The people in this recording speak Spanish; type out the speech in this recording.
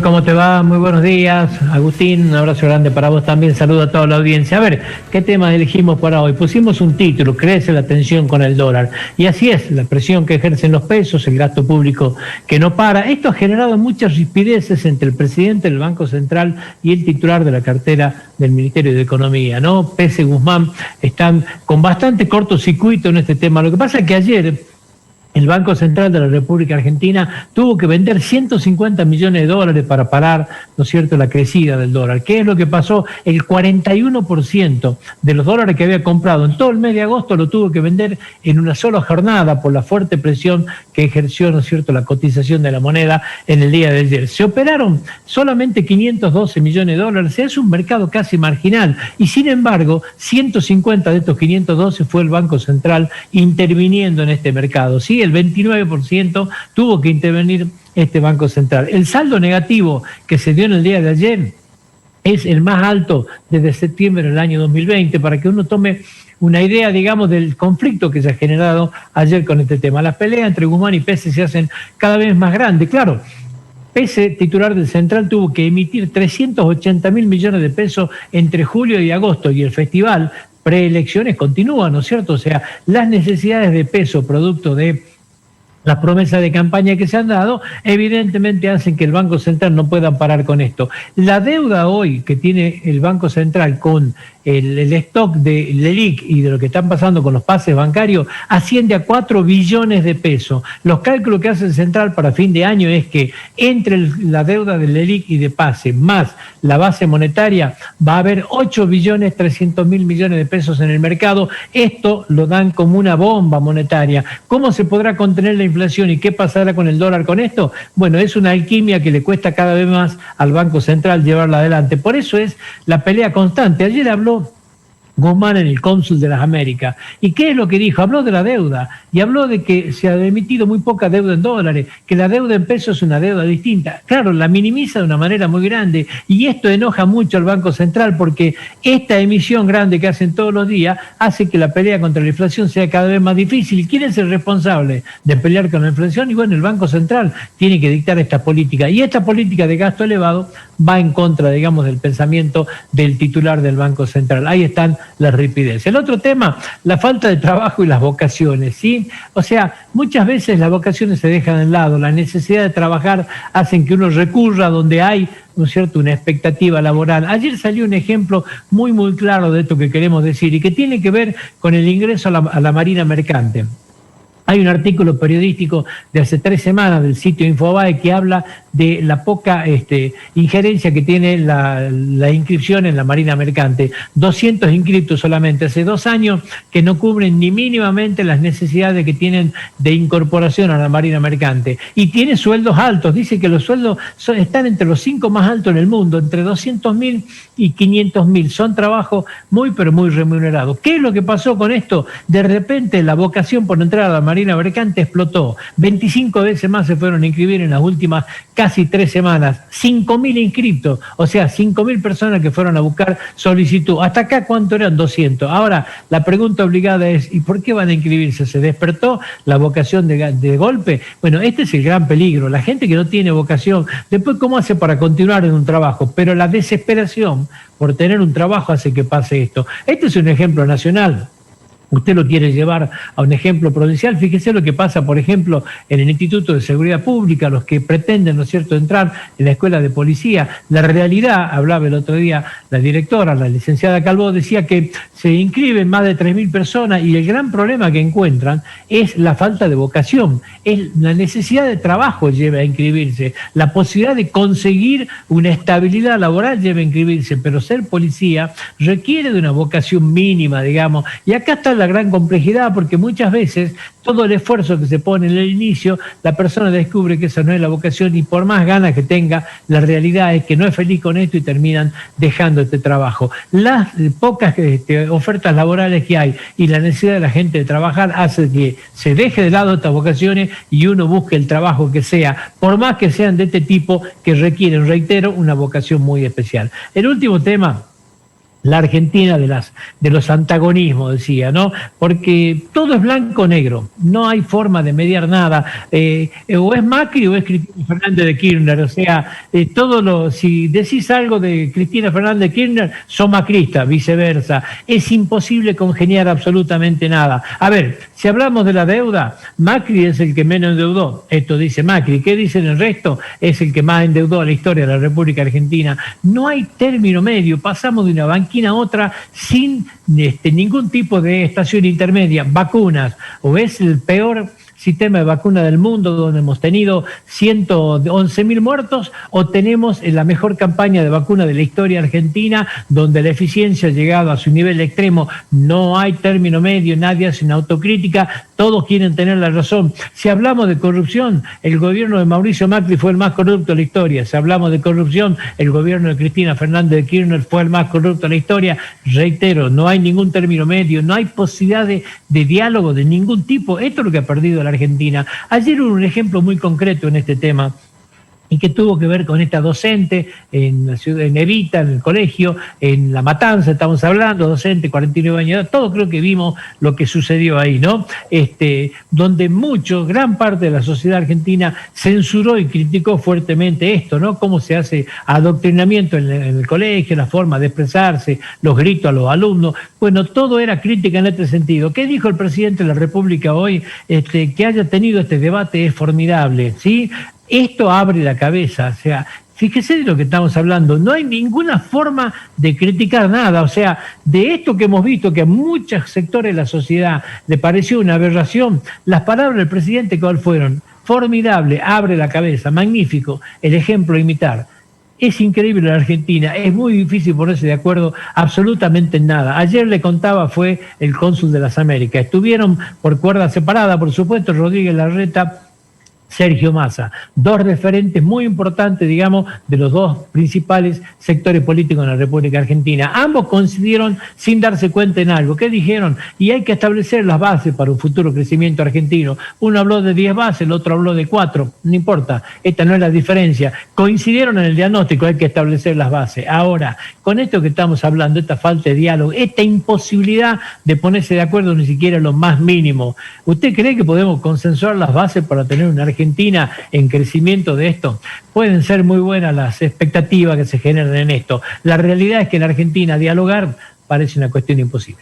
¿Cómo te va? Muy buenos días, Agustín, un abrazo grande para vos también, saludo a toda la audiencia. A ver, ¿qué tema elegimos para hoy? Pusimos un título, crece la tensión con el dólar, y así es, la presión que ejercen los pesos, el gasto público que no para. Esto ha generado muchas rispideces entre el presidente del Banco Central y el titular de la cartera del Ministerio de Economía, ¿no? Pese y Guzmán están con bastante cortocircuito en este tema. Lo que pasa es que ayer el Banco Central de la República Argentina tuvo que vender 150 millones de dólares para parar, ¿no es cierto?, la crecida del dólar. ¿Qué es lo que pasó? El 41% de los dólares que había comprado en todo el mes de agosto lo tuvo que vender en una sola jornada por la fuerte presión que ejerció, ¿no es cierto?, la cotización de la moneda en el día de ayer. Se operaron solamente 512 millones de dólares, es un mercado casi marginal, y sin embargo, 150 de estos 512 fue el Banco Central interviniendo en este mercado, ¿sí? El 29% tuvo que intervenir este Banco Central. El saldo negativo que se dio en el día de ayer es el más alto desde septiembre del año 2020, para que uno tome una idea, digamos, del conflicto que se ha generado ayer con este tema. Las peleas entre Guzmán y Pese se hacen cada vez más grandes. Claro, Pese, titular del Central, tuvo que emitir 380.000 millones de pesos entre julio y agosto, y el festival preelecciones continúa, ¿no es cierto? O sea, las necesidades de peso producto de las promesas de campaña que se han dado, evidentemente hacen que el Banco Central no pueda parar con esto. La deuda hoy que tiene el Banco Central con el stock de LELIQ y de lo que están pasando con los pases bancarios asciende a 4 billones de pesos. Los cálculos que hace el Central para fin de año es que entre la deuda de LELIQ y de pase más la base monetaria va a haber 8.300.000 millones de pesos en el mercado. Esto lo dan como una bomba monetaria. ¿Cómo se podrá contener la inflación y qué pasará con el dólar con esto? Bueno, es una alquimia que le cuesta cada vez más al Banco Central llevarla adelante. Por eso es la pelea constante. Ayer habló Guzmán en el Cónsul de las Américas. ¿Y qué es lo que dijo? Habló de la deuda y habló de que se ha emitido muy poca deuda en dólares, que la deuda en pesos es una deuda distinta. Claro, la minimiza de una manera muy grande, y esto enoja mucho al Banco Central, porque esta emisión grande que hacen todos los días hace que la pelea contra la inflación sea cada vez más difícil. ¿Quién es el responsable de pelear con la inflación? Y bueno, el Banco Central tiene que dictar esta política, y esta política de gasto elevado va en contra, digamos, del pensamiento del titular del Banco Central. Ahí están las ripideces. El otro tema, la falta de trabajo y las vocaciones, ¿sí? O sea, muchas veces las vocaciones se dejan de lado, la necesidad de trabajar hacen que uno recurra donde hay, ¿no es cierto?, una expectativa laboral. Ayer salió un ejemplo muy claro de esto que queremos decir y que tiene que ver con el ingreso a la Marina Mercante. Hay un artículo periodístico de hace 3 semanas del sitio Infobae que habla de la poca injerencia que tiene la inscripción en la Marina Mercante. 200 inscriptos solamente, hace 2 años que no cubren ni mínimamente las necesidades que tienen de incorporación a la Marina Mercante. Y tiene sueldos altos, dice que los sueldos están entre los 5 más altos en el mundo, entre 200.000 y 500.000. Son trabajos muy remunerados. ¿Qué es lo que pasó con esto? De repente la vocación por entrar a la Marina Mercante explotó. 25 veces más se fueron a inscribir en las últimas casi 3 semanas. 5.000 inscriptos, o sea, 5.000 personas que fueron a buscar solicitud. Hasta acá, ¿cuánto eran? 200. Ahora, la pregunta obligada es, ¿y por qué van a inscribirse? ¿Se despertó la vocación de golpe? Bueno, este es el gran peligro. La gente que no tiene vocación, después, ¿cómo hace para continuar en un trabajo? Pero la desesperación por tener un trabajo hace que pase esto. Este es un ejemplo nacional. Usted lo quiere llevar a un ejemplo provincial, fíjese lo que pasa, por ejemplo, en el Instituto de Seguridad Pública, los que pretenden, ¿no es cierto?, entrar en la escuela de policía. La realidad, hablaba el otro día la directora, la licenciada Calvo, decía que se inscriben más de 3.000 personas y el gran problema que encuentran es la falta de vocación, es la necesidad de trabajo lleva a inscribirse, la posibilidad de conseguir una estabilidad laboral lleva a inscribirse, pero ser policía requiere de una vocación mínima, digamos, y acá está la gran complejidad, porque muchas veces todo el esfuerzo que se pone en el inicio, la persona descubre que esa no es la vocación y por más ganas que tenga, la realidad es que no es feliz con esto y terminan dejando este trabajo. Las pocas ofertas laborales que hay y la necesidad de la gente de trabajar hace que se deje de lado estas vocaciones y uno busque el trabajo que sea, por más que sean de este tipo que requieren, reitero, una vocación muy especial. El último tema la Argentina de los antagonismos, decía, ¿no? Porque todo es blanco o negro, no hay forma de mediar nada, o es Macri o es Cristina Fernández de Kirchner, o sea, si decís algo de Cristina Fernández de Kirchner, son macristas, viceversa, es imposible congeniar absolutamente nada. A ver, si hablamos de la deuda, Macri es el que menos endeudó, esto dice Macri, ¿qué dicen el resto? Es el que más endeudó a la historia de la República Argentina. No hay término medio, pasamos de una banquina a otra sin ningún tipo de estación intermedia. Vacunas, o es el peor sistema de vacuna del mundo, donde hemos tenido 111.000 muertos, o tenemos la mejor campaña de vacuna de la historia argentina, donde la eficiencia ha llegado a su nivel extremo. No hay término medio, nadie hace una autocrítica, todos quieren tener la razón. Si hablamos de corrupción, el gobierno de Mauricio Macri fue el más corrupto de la historia. Si hablamos de corrupción, el gobierno de Cristina Fernández de Kirchner fue el más corrupto de la historia. Reitero, no hay ningún término medio, no hay posibilidad de diálogo de ningún tipo. Esto es lo que ha perdido la Argentina. Ayer hubo un ejemplo muy concreto en este tema, y que tuvo que ver con esta docente en la ciudad de Evita, en el colegio, en La Matanza, estamos hablando, docente, 49 años de edad, todos creo que vimos lo que sucedió ahí, ¿no? Donde gran parte de la sociedad argentina censuró y criticó fuertemente esto, ¿no? Cómo se hace adoctrinamiento en el colegio, la forma de expresarse, los gritos a los alumnos. Bueno, todo era crítica en este sentido. ¿Qué dijo el presidente de la República hoy? Que haya tenido este debate es formidable, ¿sí? Esto abre la cabeza, o sea, fíjese de lo que estamos hablando, no hay ninguna forma de criticar nada, o sea, de esto que hemos visto, que a muchos sectores de la sociedad le pareció una aberración, las palabras del presidente, ¿cuál fueron? Formidable, abre la cabeza, magnífico, el ejemplo a imitar. Es increíble la Argentina, es muy difícil ponerse de acuerdo absolutamente en nada. Ayer le contaba, fue el cónsul de las Américas, estuvieron por cuerda separada, por supuesto, Rodríguez Larreta, Sergio Massa, dos referentes muy importantes, digamos, de los dos principales sectores políticos en la República Argentina. Ambos coincidieron sin darse cuenta en algo. ¿Qué dijeron? Y hay que establecer las bases para un futuro crecimiento argentino. Uno habló de 10 bases, el otro habló de 4. No importa, esta no es la diferencia. Coincidieron en el diagnóstico, hay que establecer las bases. Ahora, con esto que estamos hablando, esta falta de diálogo, esta imposibilidad de ponerse de acuerdo ni siquiera en lo más mínimo, ¿usted cree que podemos consensuar las bases para tener una Argentina en crecimiento de esto? Pueden ser muy buenas las expectativas que se generan en esto. La realidad es que en Argentina dialogar parece una cuestión imposible.